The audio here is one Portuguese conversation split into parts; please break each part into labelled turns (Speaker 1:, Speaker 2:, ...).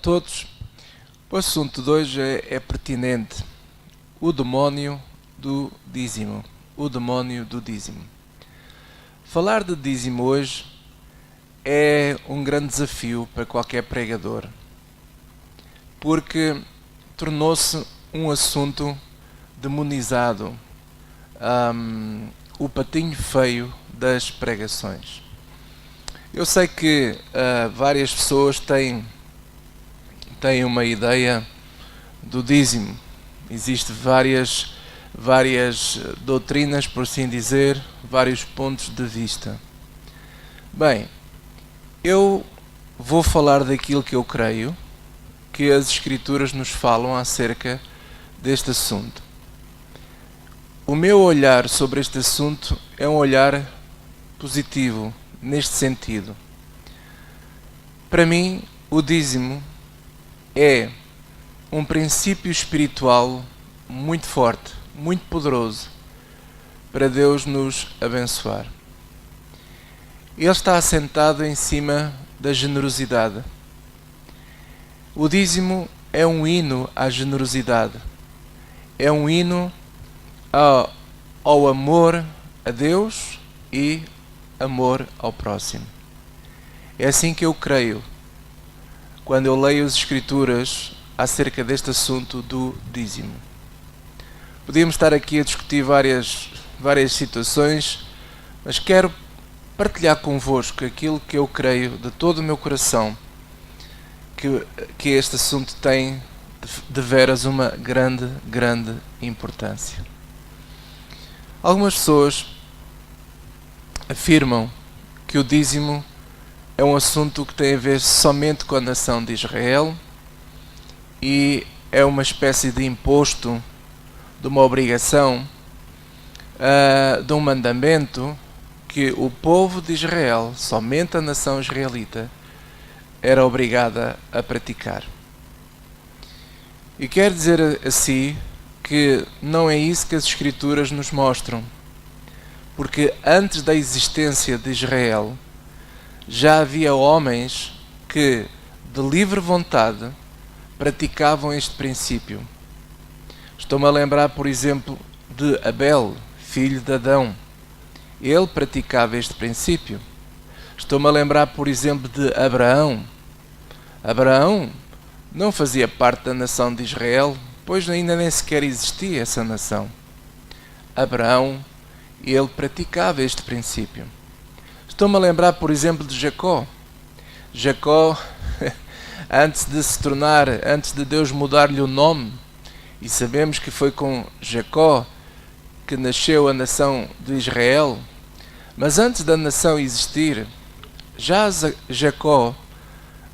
Speaker 1: todos. O assunto de hoje é pertinente. O demónio do dízimo. O demónio do dízimo. Falar de dízimo hoje é um grande desafio para qualquer pregador, porque tornou-se um assunto demonizado, o patinho feio das pregações. Eu sei que várias pessoas têm uma ideia do dízimo. Existem várias doutrinas, por assim dizer, vários pontos de vista. Bem, eu vou falar daquilo que eu creio que as Escrituras nos falam acerca deste assunto. O meu olhar sobre este assunto é um olhar positivo, neste sentido. Para mim, o dízimo é um princípio espiritual muito forte, muito poderoso, para Deus nos abençoar. Ele está assentado em cima da generosidade. O dízimo é um hino à generosidade. É um hino ao amor a Deus e amor ao próximo. É assim que eu creio quando eu leio as Escrituras acerca deste assunto do dízimo. Podíamos estar aqui a discutir várias situações, mas quero partilhar convosco aquilo que eu creio de todo o meu coração, que este assunto tem de veras uma grande importância. Algumas pessoas afirmam que o dízimo é um assunto que tem a ver somente com a nação de Israel e é uma espécie de imposto, de uma obrigação, de um mandamento que o povo de Israel, somente a nação israelita, era obrigada a praticar. E quero dizer assim que não é isso que as Escrituras nos mostram, porque antes da existência de Israel já havia homens que, de livre vontade, praticavam este princípio. Estou-me a lembrar, por exemplo, de Abel, filho de Adão. Ele praticava este princípio. Estou-me a lembrar, por exemplo, de Abraão. Abraão não fazia parte da nação de Israel, pois ainda nem sequer existia essa nação. Abraão, ele praticava este princípio. Estou-me a lembrar, por exemplo, de Jacó. Jacó, antes de Deus mudar-lhe o nome, e sabemos que foi com Jacó que nasceu a nação de Israel, mas antes da nação existir, já Jacó,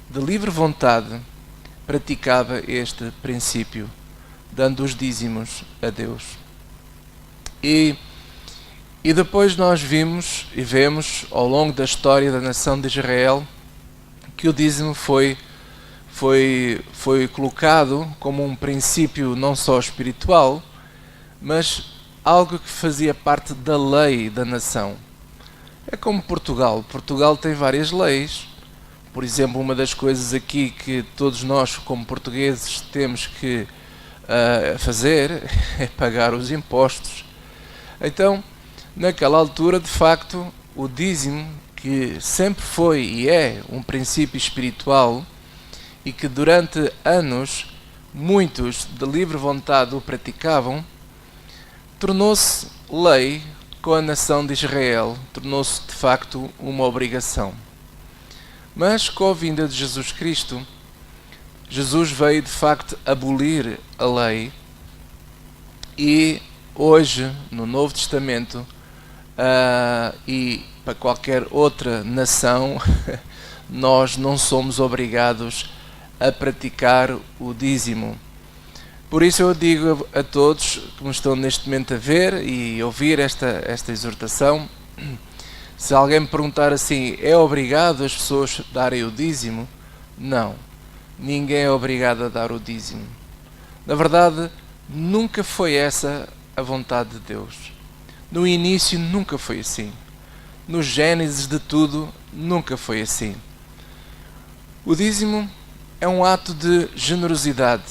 Speaker 1: de livre vontade, praticava este princípio, dando os dízimos a Deus. E depois nós vemos ao longo da história da nação de Israel que o dízimo foi colocado como um princípio não só espiritual, mas algo que fazia parte da lei da nação. É como Portugal. Portugal tem várias leis. Por exemplo, uma das coisas aqui que todos nós, como portugueses, temos que fazer é pagar os impostos. Então, naquela altura, de facto, o dízimo, que sempre foi e é um princípio espiritual e que durante anos muitos de livre vontade o praticavam, tornou-se lei com a nação de Israel, tornou-se de facto uma obrigação. Mas com a vinda de Jesus Cristo, Jesus veio de facto abolir a lei e hoje, no Novo Testamento, e para qualquer outra nação, nós não somos obrigados a praticar o dízimo. Por isso eu digo a todos que me estão neste momento a ver e ouvir esta exortação, se alguém me perguntar assim, é obrigado as pessoas darem o dízimo? Não, ninguém é obrigado a dar o dízimo. Na verdade, nunca foi essa a vontade de Deus. No início nunca foi assim. No Gênesis de tudo, nunca foi assim. O dízimo é um ato de generosidade,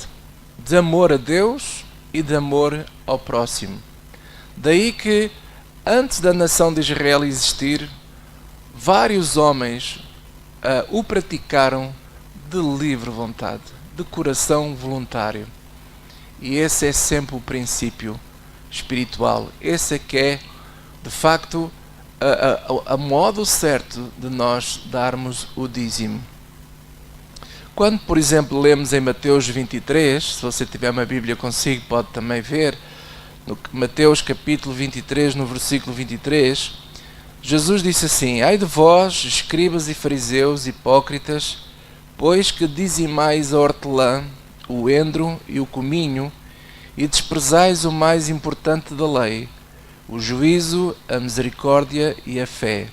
Speaker 1: de amor a Deus e de amor ao próximo. Daí que, antes da nação de Israel existir, vários homens o praticaram de livre vontade, de coração voluntário. E esse é sempre o princípio espiritual. Esse é que é, de facto, a modo certo de nós darmos o dízimo. Quando, por exemplo, lemos em Mateus 23, se você tiver uma Bíblia consigo, pode também ver, no Mateus capítulo 23, no versículo 23, Jesus disse assim: Ai de vós, escribas e fariseus, hipócritas, pois que dizimais a hortelã, o endro e o cominho, e desprezais o mais importante da lei, o juízo, a misericórdia e a fé.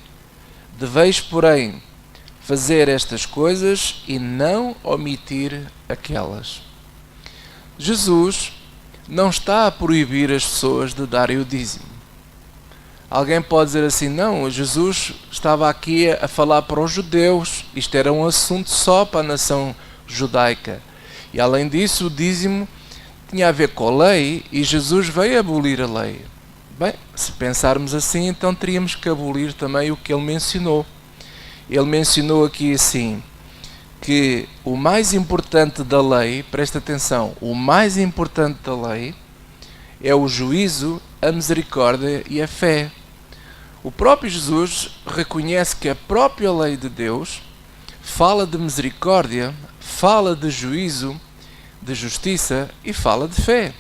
Speaker 1: Deveis, porém, fazer estas coisas e não omitir aquelas. Jesus não está a proibir as pessoas de darem o dízimo. Alguém pode dizer assim: não, Jesus estava aqui a falar para os judeus, isto era um assunto só para a nação judaica. E além disso, o dízimo tinha a ver com a lei e Jesus veio abolir a lei. Bem, se pensarmos assim, então teríamos que abolir também o que ele mencionou. Ele mencionou aqui assim, que o mais importante da lei, presta atenção, o mais importante da lei é o juízo, a misericórdia e a fé. O próprio Jesus reconhece que a própria lei de Deus fala de misericórdia, fala de juízo, de justiça e fala de fé.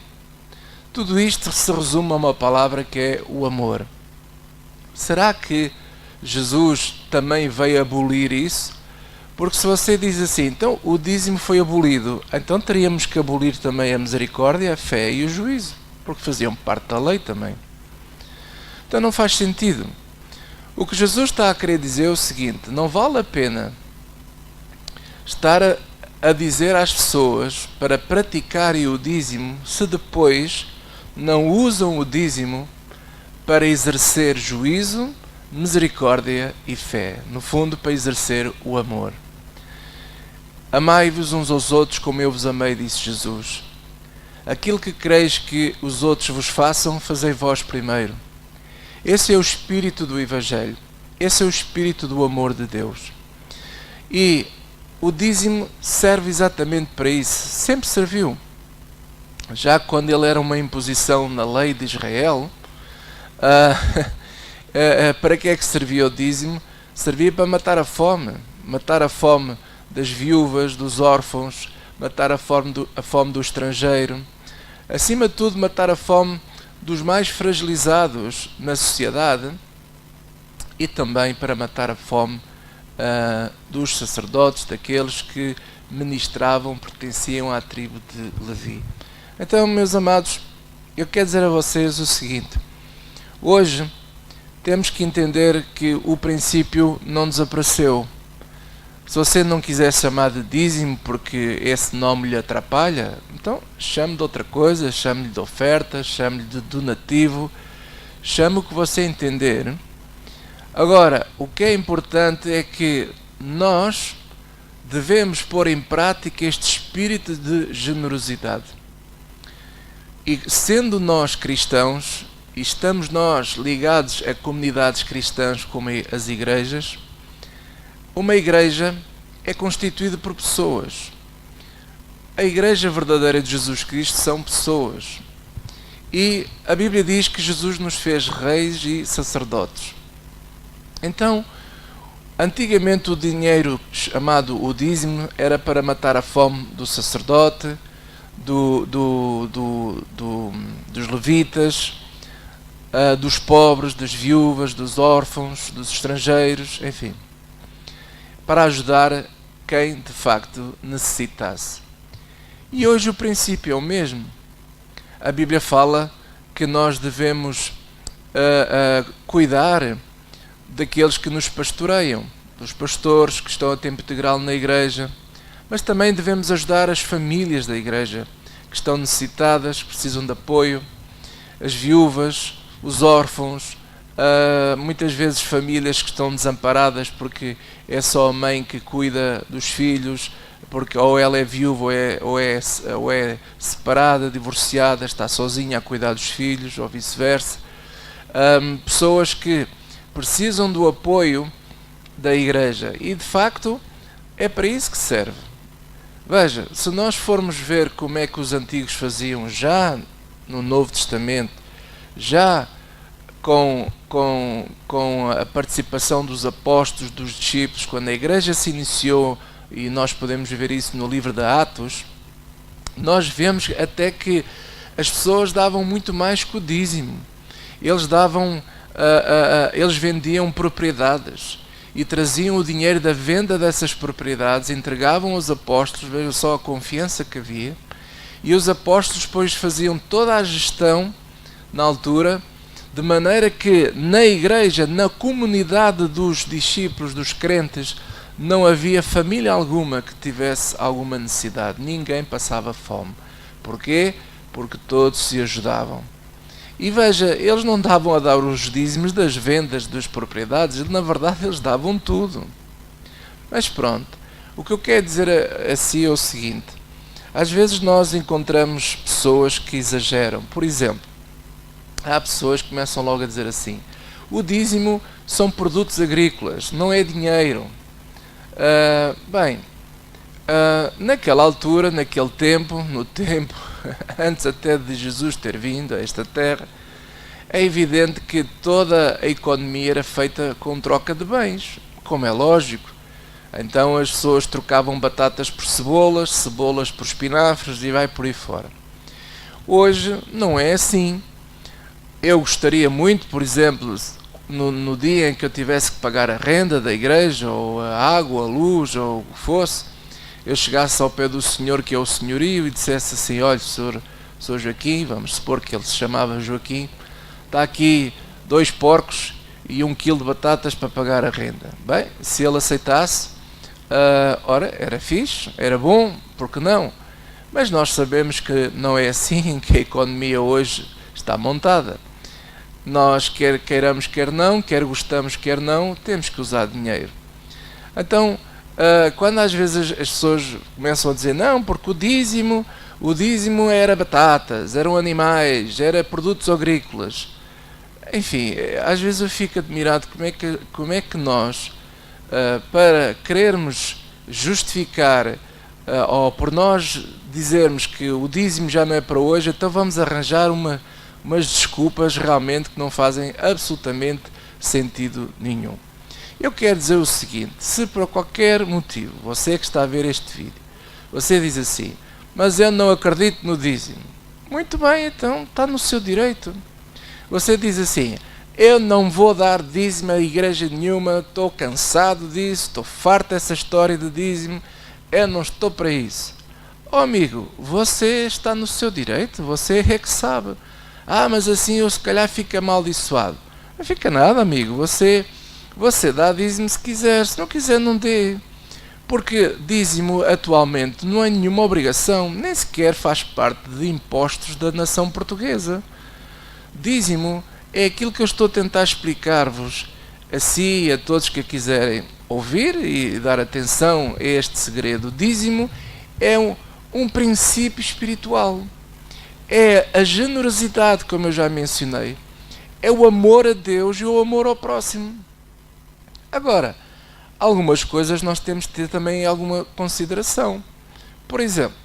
Speaker 1: Tudo isto se resume a uma palavra que é o amor. Será que Jesus também veio abolir isso? Porque se você diz assim, então o dízimo foi abolido, então teríamos que abolir também a misericórdia, a fé e o juízo, porque faziam parte da lei também. Então não faz sentido. O que Jesus está a querer dizer é o seguinte: não vale a pena estar a dizer às pessoas para praticarem o dízimo se depois não usam o dízimo para exercer juízo, misericórdia e fé. No fundo, para exercer o amor. Amai-vos uns aos outros como eu vos amei, disse Jesus. Aquilo que quereis que os outros vos façam, fazei vós primeiro. Esse é o espírito do Evangelho. Esse é o espírito do amor de Deus. E o dízimo serve exatamente para isso. Sempre serviu. Já quando ele era uma imposição na lei de Israel, para que é que servia o dízimo? Servia para matar a fome das viúvas, dos órfãos, matar a fome do estrangeiro, acima de tudo matar a fome dos mais fragilizados na sociedade e também para matar a fome dos sacerdotes, daqueles que ministravam, pertenciam à tribo de Levi. Então, meus amados, eu quero dizer a vocês o seguinte: hoje temos que entender que o princípio não desapareceu. Se você não quiser chamar de dízimo porque esse nome lhe atrapalha, então chame de outra coisa, chame-lhe de oferta, chame-lhe de donativo, chame o que você entender. Agora, o que é importante é que nós devemos pôr em prática este espírito de generosidade. E sendo nós cristãos, e estamos nós ligados a comunidades cristãs como as igrejas, uma igreja é constituída por pessoas. A igreja verdadeira de Jesus Cristo são pessoas. E a Bíblia diz que Jesus nos fez reis e sacerdotes. Então, antigamente o dinheiro chamado o dízimo era para matar a fome do sacerdote, dos levitas, dos pobres, das viúvas, dos órfãos, dos estrangeiros, enfim, para ajudar quem de facto necessitasse. E hoje o princípio é o mesmo. A Bíblia fala que nós devemos cuidar daqueles que nos pastoreiam, dos pastores que estão a tempo integral na igreja, mas também devemos ajudar as famílias da igreja que estão necessitadas, que precisam de apoio, as viúvas, os órfãos, muitas vezes famílias que estão desamparadas porque é só a mãe que cuida dos filhos, porque ou ela é viúva ou é separada, divorciada, está sozinha a cuidar dos filhos, ou vice-versa. Pessoas que precisam do apoio da igreja, e de facto é para isso que serve. Veja, se nós formos ver como é que os antigos faziam já no Novo Testamento, já com a participação dos apóstolos, dos discípulos, quando a igreja se iniciou, e nós podemos ver isso no livro de Atos, nós vemos até que as pessoas davam muito mais que o dízimo. Eles vendiam propriedades e traziam o dinheiro da venda dessas propriedades, entregavam aos apóstolos, vejam só a confiança que havia, e os apóstolos depois faziam toda a gestão na altura, de maneira que na igreja, na comunidade dos discípulos, dos crentes, não havia família alguma que tivesse alguma necessidade, ninguém passava fome. Porquê? Porque todos se ajudavam. E veja, eles não davam a dar os dízimos das vendas das propriedades, na verdade eles davam tudo. Mas pronto, o que eu quero dizer a si é o seguinte: às vezes nós encontramos pessoas que exageram. Por exemplo, há pessoas que começam logo a dizer assim: o dízimo são produtos agrícolas, não é dinheiro. Naquela altura, naquele tempo, no tempo antes até de Jesus ter vindo a esta terra, é evidente que toda a economia era feita com troca de bens, como é lógico. Então as pessoas trocavam batatas por cebolas, cebolas por espinafres e vai por aí fora. Hoje não é assim. Eu gostaria muito, por exemplo, no dia em que eu tivesse que pagar a renda da igreja, ou a água, a luz, ou o que fosse, eu chegasse ao pé do senhor, que é o senhorio, e dissesse assim: olha, senhor Joaquim, vamos supor que ele se chamava Joaquim, está aqui 2 porcos e 1 quilo de batatas para pagar a renda. Bem, se ele aceitasse, ora, era fixe, era bom, porque não? Mas nós sabemos que não é assim que a economia hoje está montada. Nós, quer queiramos, quer não, quer gostamos, quer não, temos que usar dinheiro. Então, quando às vezes as pessoas começam a dizer: não, porque o dízimo era batatas, eram animais, era produtos agrícolas. Enfim, às vezes eu fico admirado como é que nós, para querermos justificar, ou por nós dizermos que o dízimo já não é para hoje, então vamos arranjar umas desculpas realmente que não fazem absolutamente sentido nenhum. Eu quero dizer o seguinte: se por qualquer motivo você que está a ver este vídeo, você diz assim: mas eu não acredito no dízimo. Muito bem, então está no seu direito. Você diz assim: eu não vou dar dízimo a igreja nenhuma, estou cansado disso, estou farto dessa história de dízimo, eu não estou para isso. Oh amigo, você está no seu direito, você é que sabe. Mas assim eu se calhar fico amaldiçoado. Não fica nada, amigo, você dá dízimo se quiser, se não quiser não dê. Porque dízimo atualmente não é nenhuma obrigação, nem sequer faz parte de impostos da nação portuguesa. Dízimo é aquilo que eu estou a tentar explicar-vos a si e a todos que quiserem ouvir e dar atenção a este segredo. Dízimo é um princípio espiritual. É a generosidade, como eu já mencionei. É o amor a Deus e o amor ao próximo. Agora, algumas coisas nós temos de ter também alguma consideração. Por exemplo,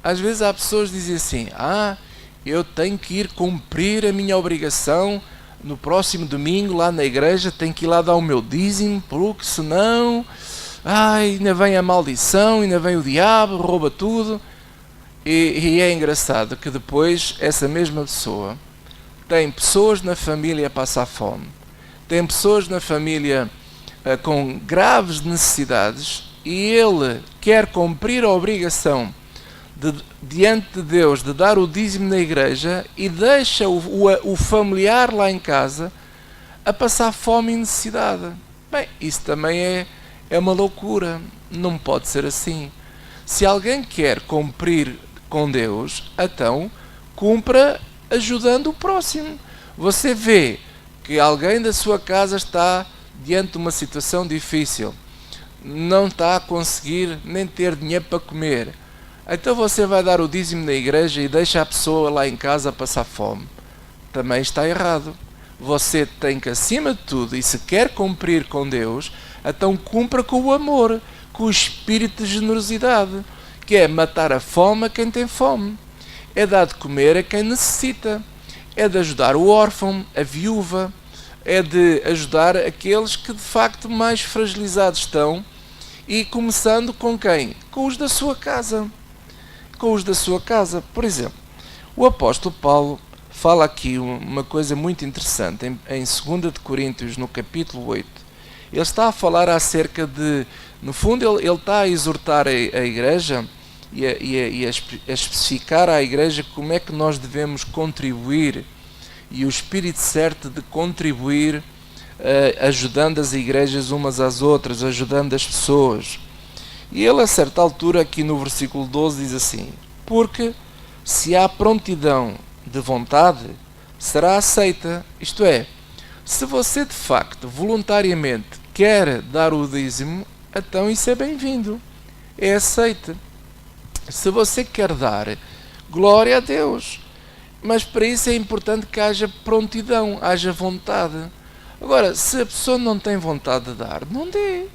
Speaker 1: às vezes há pessoas que dizem assim: eu tenho que ir cumprir a minha obrigação no próximo domingo lá na igreja, tenho que ir lá dar o meu dízimo, porque senão, ainda vem a maldição, ainda vem o diabo, rouba tudo. E é engraçado que depois essa mesma pessoa tem pessoas na família a passar fome, tem pessoas na família com graves necessidades, e ele quer cumprir a obrigação diante de Deus de dar o dízimo na igreja, e deixa o familiar lá em casa a passar fome e necessidade. Bem, isso também é uma loucura, não pode ser assim. Se alguém quer cumprir com Deus, então cumpra ajudando o próximo. Você vê que alguém da sua casa está diante de uma situação difícil, não está a conseguir nem ter dinheiro para comer. Então você vai dar o dízimo na igreja e deixa a pessoa lá em casa a passar fome. Também está errado. Você tem que, acima de tudo, e se quer cumprir com Deus, então cumpra com o amor, com o espírito de generosidade, que é matar a fome a quem tem fome, é dar de comer a quem necessita, é de ajudar o órfão, a viúva, é de ajudar aqueles que de facto mais fragilizados estão, e começando com quem? Com os da sua casa. Com os da sua casa. Por exemplo, o apóstolo Paulo fala aqui uma coisa muito interessante em 2 de Coríntios, no capítulo 8. Ele está a falar acerca de, no fundo ele está a exortar a igreja e a especificar à igreja como é que nós devemos contribuir, e o espírito certo de contribuir, ajudando as igrejas umas às outras, ajudando as pessoas. E ele, a certa altura, aqui no versículo 12, diz assim: porque se há prontidão de vontade, será aceita. Isto é, se você de facto, voluntariamente, quer dar o dízimo, então isso é bem-vindo, é aceite. Se você quer dar, glória a Deus. Mas para isso é importante que haja prontidão, haja vontade. Agora, se a pessoa não tem vontade de dar, não dê.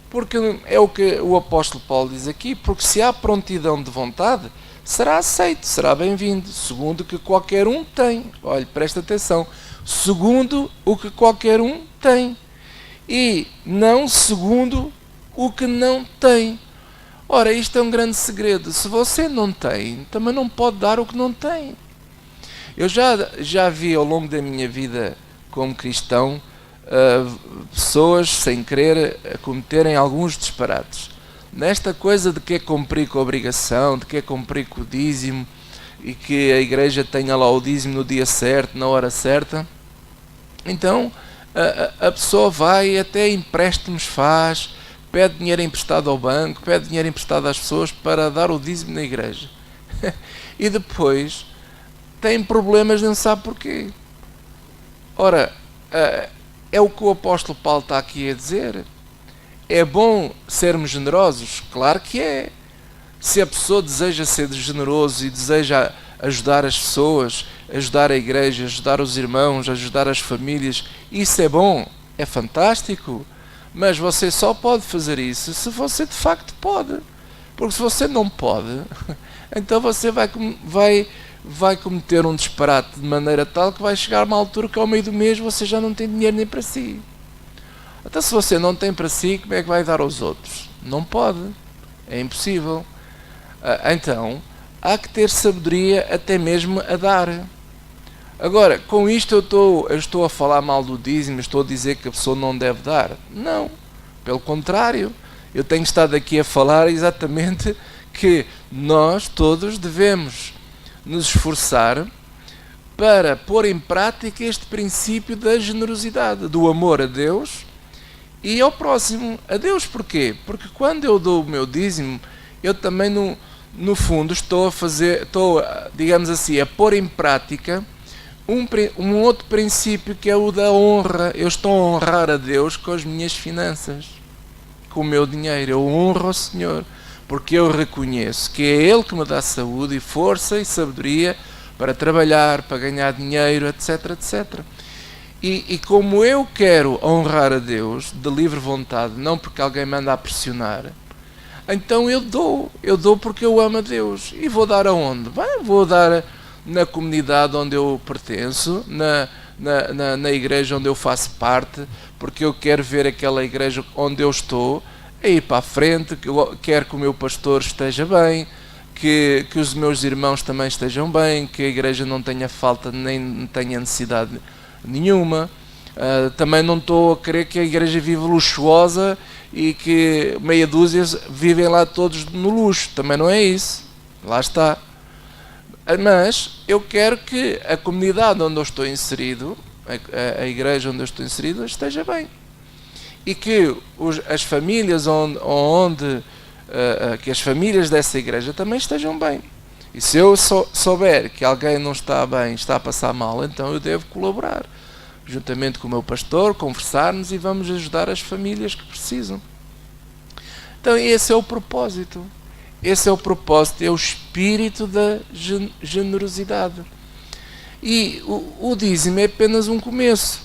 Speaker 1: Porque é o que o apóstolo Paulo diz aqui, porque se há prontidão de vontade, será aceito, será bem-vindo, segundo o que qualquer um tem. Olhe, presta atenção, segundo o que qualquer um tem, e não segundo o que não tem. Ora, isto é um grande segredo. Se você não tem, também não pode dar o que não tem. Eu já vi ao longo da minha vida como cristão pessoas, sem querer, cometerem alguns disparates. Nesta coisa de que é cumprir com a obrigação, de que é cumprir com o dízimo, e que a igreja tenha lá o dízimo no dia certo, na hora certa. Então a pessoa vai, até empréstimos faz, pede dinheiro emprestado ao banco, pede dinheiro emprestado às pessoas para dar o dízimo na igreja. E depois tem problemas, não sabe porquê. Ora, é o que o apóstolo Paulo está aqui a dizer. É bom sermos generosos? Claro que é. Se a pessoa deseja ser generoso e deseja ajudar as pessoas, ajudar a igreja, ajudar os irmãos, ajudar as famílias, isso é bom, é fantástico. Mas você só pode fazer isso se você de facto pode. Porque se você não pode, então você vai cometer um disparate de maneira tal que vai chegar a uma altura que ao meio do mês você já não tem dinheiro nem para si. Então se você não tem para si, como é que vai dar aos outros? Não pode. É impossível. Então, há que ter sabedoria até mesmo a dar. Agora, com isto eu estou a falar mal do dízimo, estou a dizer que a pessoa não deve dar. Não. Pelo contrário. Eu tenho estado aqui a falar exatamente que nós todos devemos nos esforçar para pôr em prática este princípio da generosidade, do amor a Deus e ao próximo. A Deus porquê? Porque quando eu dou o meu dízimo, eu também no fundo estou, digamos assim, a pôr em prática um outro princípio, que é o da honra. Eu estou a honrar a Deus com as minhas finanças, com o meu dinheiro. Eu honro ao Senhor, porque eu reconheço que é Ele que me dá saúde e força e sabedoria para trabalhar, para ganhar dinheiro, etc, etc. E como eu quero honrar a Deus de livre vontade, não porque alguém me anda a pressionar, então eu dou porque eu amo a Deus. E vou dar aonde? Bem, vou dar na comunidade onde eu pertenço, na igreja onde eu faço parte, porque eu quero ver aquela igreja onde eu estou a ir para a frente, quero que o meu pastor esteja bem, que os meus irmãos também estejam bem, que a igreja não tenha falta nem tenha necessidade nenhuma. Também não estou a querer que a igreja viva luxuosa e que meia dúzia vivem lá todos no luxo. Também não é isso. Lá está. Mas eu quero que a comunidade onde eu estou inserido, a igreja onde eu estou inserido, esteja bem. E que as famílias que as famílias dessa igreja também estejam bem. E se eu souber que alguém não está bem, está a passar mal, então eu devo colaborar, juntamente com o meu pastor, conversarmos e vamos ajudar as famílias que precisam. Então esse é o propósito. Esse é o propósito, é o espírito da generosidade. E o dízimo é apenas um começo.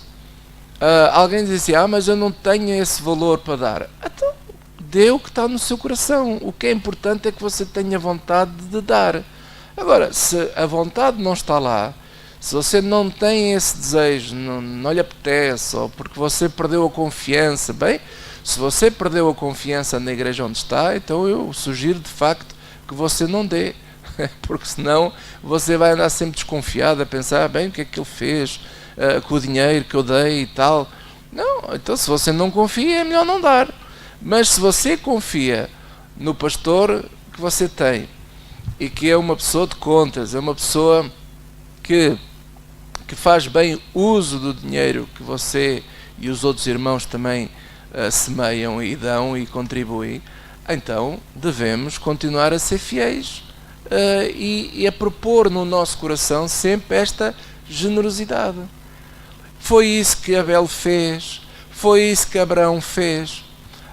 Speaker 1: Alguém diz assim, mas eu não tenho esse valor para dar. Então, dê o que está no seu coração. O que é importante é que você tenha vontade de dar. Agora, se a vontade não está lá, se você não tem esse desejo, não lhe apetece, ou porque você perdeu a confiança, bem, se você perdeu a confiança na igreja onde está, então eu sugiro de facto que você não dê, porque senão você vai andar sempre desconfiado, a pensar, bem, o que é que ele fez com o dinheiro que eu dei e tal. Não, então se você não confia é melhor não dar. Mas se você confia no pastor que você tem, e que é uma pessoa de contas, é uma pessoa que faz bem uso do dinheiro que você e os outros irmãos também semeiam e dão e contribuem, então devemos continuar a ser fiéis e a propor no nosso coração sempre esta generosidade. Foi isso que Abel fez, foi isso que Abraão fez.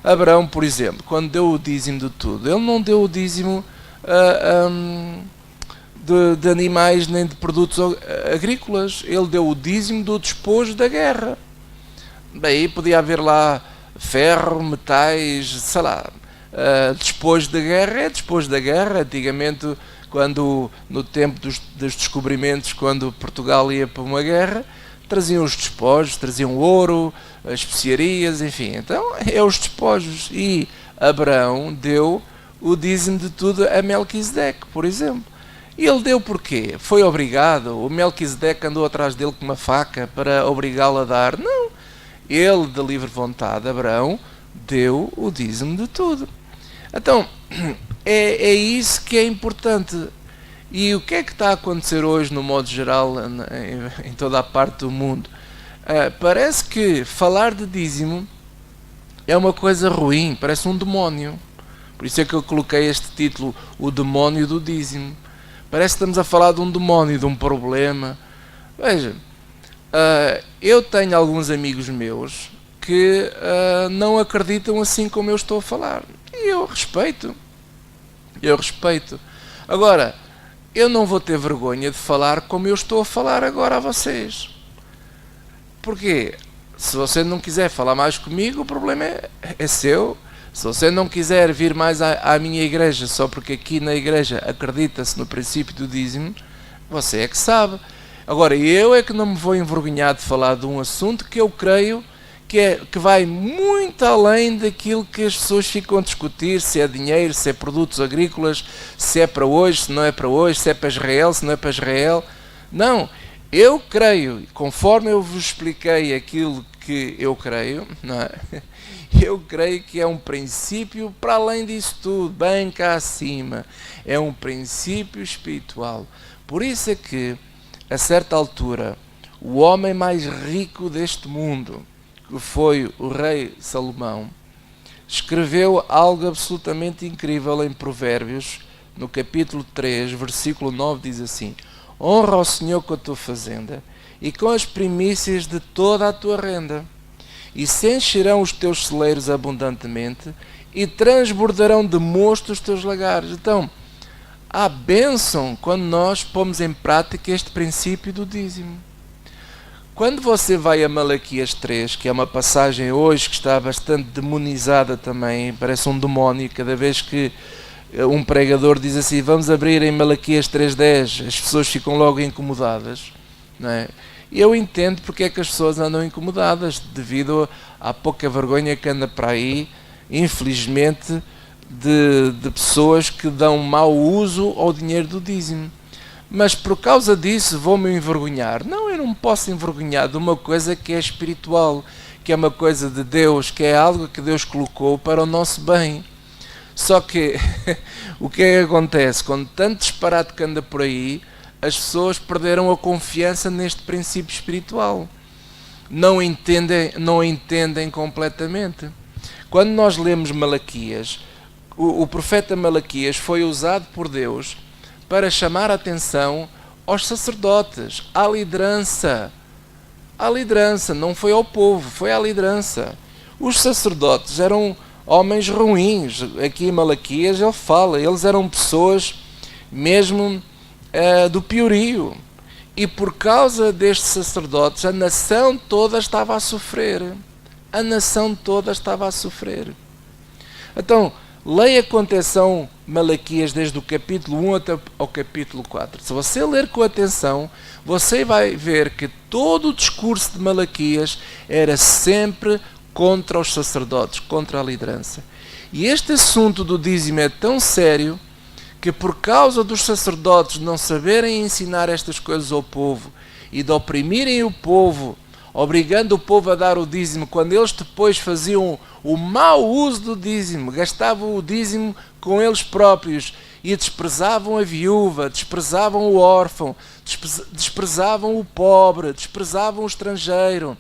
Speaker 1: Abraão, por exemplo, quando deu o dízimo de tudo, ele não deu o dízimo de animais nem de produtos agrícolas, ele deu o dízimo do despojo da guerra. Bem, podia haver lá ferro, metais, sei lá, despojo da guerra é despojo da guerra. Antigamente, quando no tempo dos descobrimentos, quando Portugal ia para uma guerra, traziam os despojos, traziam ouro, as especiarias, enfim, então é os despojos. E Abraão deu o dízimo de tudo a Melquisedeque, por exemplo. E ele deu porquê? Foi obrigado? O Melquisedeque andou atrás dele com uma faca para obrigá-lo a dar? Não. Ele, de livre vontade, Abraão, deu o dízimo de tudo. Então, é isso que é importante. E o que é que está a acontecer hoje, no modo geral, em toda a parte do mundo? Parece que falar de dízimo é uma coisa ruim, parece um demónio. Por isso é que eu coloquei este título, O Demónio do Dízimo. Parece que estamos a falar de um demónio, de um problema. Veja, eu tenho alguns amigos meus que não acreditam assim como eu estou a falar. E eu respeito. Agora, eu não vou ter vergonha de falar como eu estou a falar agora a vocês. Porquê? Se você não quiser falar mais comigo, o problema é seu. Se você não quiser vir mais à minha igreja só porque aqui na igreja acredita-se no princípio do dízimo, você é que sabe. Agora, eu é que não me vou envergonhar de falar de um assunto que eu creio que vai muito além daquilo que as pessoas ficam a discutir, se é dinheiro, se é produtos agrícolas, se é para hoje, se não é para hoje, se é para Israel, se não é para Israel. Não, eu creio, conforme eu vos expliquei aquilo que eu creio, não é? Eu creio que é um princípio para além disso tudo, bem cá acima. É um princípio espiritual. Por isso é que, a certa altura, o homem mais rico deste mundo, que foi o rei Salomão, escreveu algo absolutamente incrível em Provérbios, no capítulo 3, versículo 9, diz assim: honra ao Senhor com a tua fazenda e com as primícias de toda a tua renda, e se encherão os teus celeiros abundantemente, e transbordarão de mosto os teus lagares. Então, há bênção quando nós pomos em prática este princípio do dízimo. Quando você vai a Malaquias 3, que é uma passagem hoje que está bastante demonizada também, parece um demónio, cada vez que um pregador diz assim, vamos abrir em Malaquias 3:10, as pessoas ficam logo incomodadas, não é? E eu entendo porque é que as pessoas andam incomodadas, devido à pouca vergonha que anda para aí, infelizmente, de pessoas que dão mau uso ao dinheiro do dízimo. Mas por causa disso vou-me envergonhar? Não, eu não me posso envergonhar de uma coisa que é espiritual, que é uma coisa de Deus, que é algo que Deus colocou para o nosso bem. Só que o que é que acontece? Com tanto disparate que anda por aí, as pessoas perderam a confiança neste princípio espiritual. Não entendem completamente. Quando nós lemos Malaquias, o profeta Malaquias foi usado por Deus para chamar a atenção aos sacerdotes, à liderança. À liderança, não foi ao povo, foi à liderança. Os sacerdotes eram homens ruins. Aqui em Malaquias ele fala, eles eram pessoas mesmo do piorio. E por causa destes sacerdotes, a nação toda estava a sofrer. A nação toda estava a sofrer. Então, leia com atenção Malaquias desde o capítulo 1 até ao capítulo 4. Se você ler com atenção, você vai ver que todo o discurso de Malaquias era sempre contra os sacerdotes, contra a liderança. E este assunto do dízimo é tão sério que por causa dos sacerdotes não saberem ensinar estas coisas ao povo e de oprimirem o povo, obrigando o povo a dar o dízimo, quando eles depois faziam o mau uso do dízimo, gastavam o dízimo com eles próprios e desprezavam a viúva, desprezavam o órfão, desprezavam o pobre, desprezavam o estrangeiro,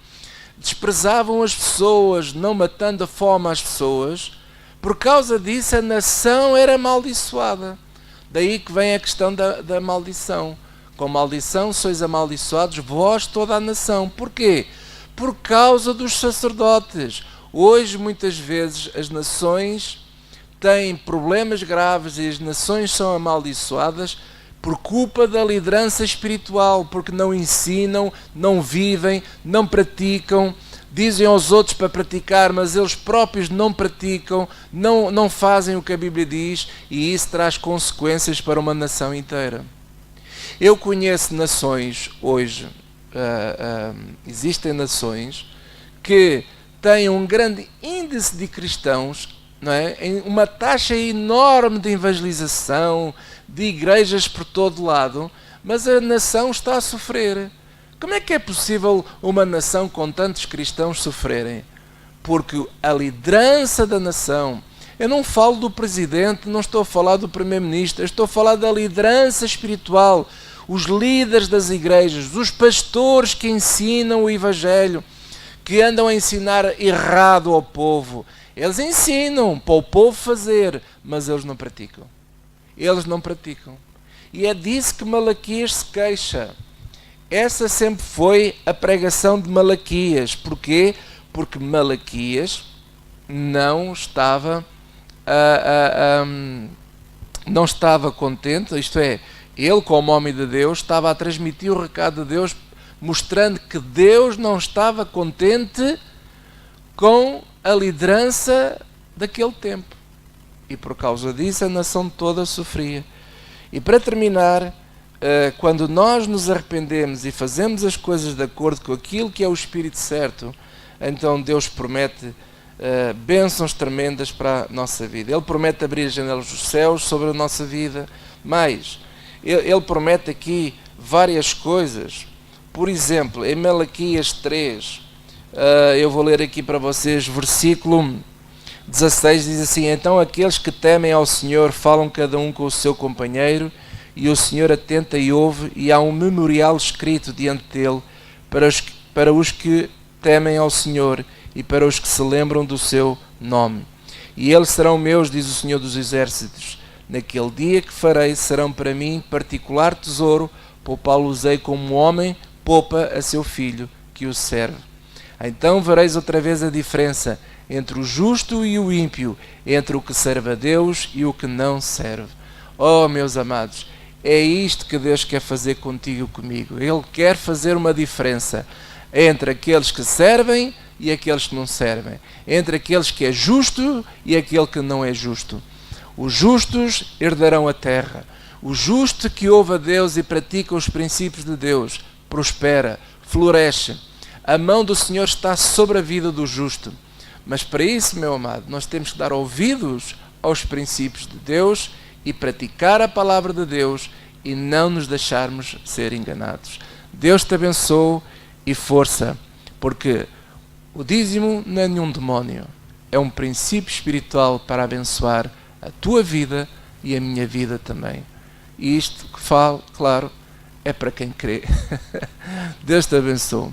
Speaker 1: desprezavam as pessoas, não matando a fome às pessoas. Por causa disso a nação era amaldiçoada. Daí que vem a questão da maldição. Com maldição sois amaldiçoados vós toda a nação. Porquê? Por causa dos sacerdotes. Hoje muitas vezes as nações têm problemas graves e as nações são amaldiçoadas por culpa da liderança espiritual, porque não ensinam, não vivem, não praticam, dizem aos outros para praticar, mas eles próprios não praticam, não fazem o que a Bíblia diz, e isso traz consequências para uma nação inteira. Eu conheço nações hoje, existem nações que têm um grande índice de cristãos, não é? Uma taxa enorme de evangelização, de igrejas por todo lado, mas a nação está a sofrer. Como é que é possível uma nação com tantos cristãos sofrerem? Porque a liderança da nação, eu não falo do presidente, não estou a falar do primeiro-ministro, eu estou a falar da liderança espiritual, os líderes das igrejas, os pastores que ensinam o evangelho, que andam a ensinar errado ao povo. Eles ensinam para o povo fazer, mas eles não praticam. Eles não praticam. E é disso que Malaquias se queixa. Essa sempre foi a pregação de Malaquias. Porquê? Porque Malaquias não estava contente, isto é, ele como homem de Deus estava a transmitir o recado de Deus, mostrando que Deus não estava contente com a liderança daquele tempo. E por causa disso a nação toda sofria. E para terminar, quando nós nos arrependemos e fazemos as coisas de acordo com aquilo que é o Espírito certo, então Deus promete bênçãos tremendas para a nossa vida. Ele promete abrir as janelas dos céus sobre a nossa vida, mas Ele promete aqui várias coisas. Por exemplo, em Malaquias 3, eu vou ler aqui para vocês, versículo 16, diz assim: então aqueles que temem ao Senhor falam cada um com o seu companheiro, e o Senhor atenta e ouve, e há um memorial escrito diante dele para os que temem ao Senhor e para os que se lembram do seu nome. E eles serão meus, diz o Senhor dos Exércitos. Naquele dia que farei, serão para mim particular tesouro, poupá-los-ei como um homem poupa a seu filho que o serve. Então vereis outra vez a diferença entre o justo e o ímpio, entre o que serve a Deus e o que não serve. Oh, meus amados, é isto que Deus quer fazer contigo e comigo. Ele quer fazer uma diferença entre aqueles que servem e aqueles que não servem, entre aqueles que é justo e aquele que não é justo. Os justos herdarão a terra. O justo que ouve a Deus e pratica os princípios de Deus prospera, floresce. A mão do Senhor está sobre a vida do justo. Mas para isso, meu amado, nós temos que dar ouvidos aos princípios de Deus e praticar a palavra de Deus e não nos deixarmos ser enganados. Deus te abençoe e força, porque o dízimo não é nenhum demónio, é um princípio espiritual para abençoar a tua vida e a minha vida também. E isto que falo, claro, é para quem crê. Deus te abençoe.